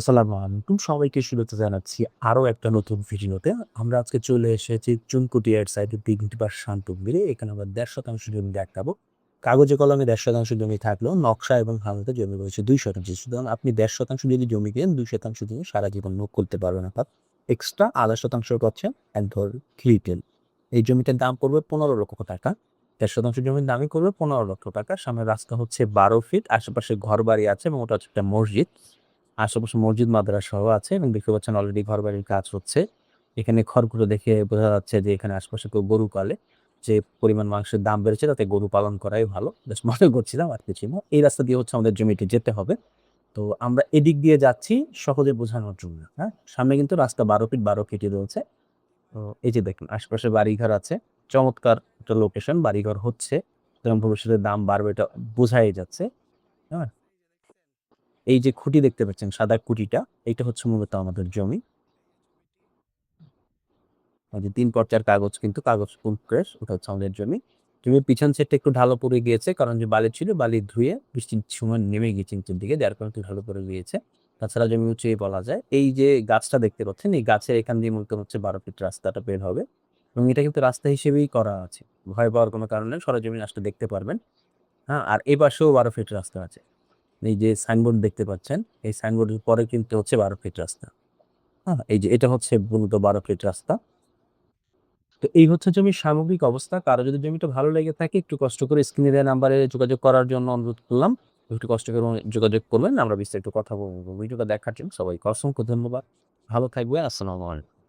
আসসালামু আলাইকুম। সবাইকে শুভেচ্ছা জানাচ্ছি আরো একটা নতুন ভিডিওতে। আমরা আজকে চলে এসেছি চুনকুটিয়ার সাইডে দিঘিটি বা শান্তমিরে। এখানে আমরা ১.৫% জমি দেখাবো। কাগজে কলমে ১.৫% জমি থাকলেও নকশা এবং হালতে জমি রয়েছে ২%। সুতরাং আপনি ১.৫% যদি জমি কেনেন ২% জমি সারা জীবন ভোগ করতে পারবেন অর্থাৎ এক্সট্রা ০.৫% পাচ্ছেন একদর লিটেল। এই জমিটার দাম পড়বে ৳১৫,০০,০০০। ১.৫% জমির দামই করবে ৳১৫,০০,০০০। সামনে রাস্তা হচ্ছে ১২ ফিট। আশেপাশে ঘরবাড়ি আছে এবং ওটা হচ্ছে একটা মসজিদ। আশেপাশে মসজিদ মাদ্রাসাও আছে এবং দেখতে পাচ্ছেন অলরেডি ঘরবাড়ির কাজ হচ্ছে। এখানে খড়গুলো দেখে বোঝা যাচ্ছে যে এখানে আশেপাশে কেউ গরু পালে। যে পরিমাণ মাংসের দাম বেড়েছে তাতে গরু পালন করাই ভালো। জাস্ট মনে করছিলাম আর কিছুই না। এই রাস্তা দিয়ে হচ্ছে আমাদের জমিতে যেতে হবে। তো আমরা এদিক দিয়ে যাচ্ছি সহজে বোঝানোর জন্য, হ্যাঁ? সামনে কিন্তু রাস্তা ১২ ফিট ১২ ফিটই রয়েছে। তো এই যে দেখুন আশেপাশে বাড়িঘর আছে। চমৎকার একটা লোকেশন, বাড়িঘর হচ্ছে। সুতরাং ভবিষ্যতে দাম বাড়বে এটা বোঝাই যাচ্ছে, হ্যাঁ? এই যে খুঁটি দেখতে পাচ্ছেন সাদা খুঁটিটা, এইটা হচ্ছে মূলত আমাদের জমি। ওই যে ৩ পর্চার কাগজ কিন্তু কাগজ ফুল ফ্রেশ, ওটা হচ্ছে আমাদের জমি। জমির পিছন সাইডটা একটু ঢালু পড়ে গিয়েছে কারণ যে বালি ছিল, বালি ধুয়ে বৃষ্টির সময় নেমে গিয়েছে নিচের দিকে, যার কারণে একটু ঢালু পড়ে গিয়েছে। তাছাড়া জমি উঁচুই বলা যায়। এই যে গাছটা দেখতে পাচ্ছেন, এই গাছের এখান দিয়ে মূলত হচ্ছে ১২ ফিট রাস্তাটা বের হবে এবং এটা কিন্তু রাস্তা হিসেবেই করা আছে। ভয় পাওয়ার কোনো কারণ নেই, সরেজমিনে আসলে দেখতে পারবেন। হ্যাঁ? আর এপাশেও ১২ ফিট রাস্তা আছে। এই যে সাইনবোর্ড দেখতে পাচ্ছেন, এই সাইনবোর্ডের পরে কিন্তু হচ্ছে ১২ ফিট রাস্তা। হ্যাঁ? এই যে এটা হচ্ছে মূলত ১২ ফিট রাস্তা। তো এই হচ্ছে জমির সামগ্রিক অবস্থা। কারো যদি জমিটা ভালো লেগে থাকে একটু কষ্ট করে স্ক্রিনে দেওয়া নাম্বারে যোগাযোগ করার জন্য অনুরোধ করলাম। একটু কষ্ট করে যোগাযোগ করবেন। আমরা বিস্তারিত কথা বলব। ভিডিওটা দেখার জন্য সবাইকে অসংখ্য ধন্যবাদ। ভালো থাকবেন। আসসালামু আলাইকুম।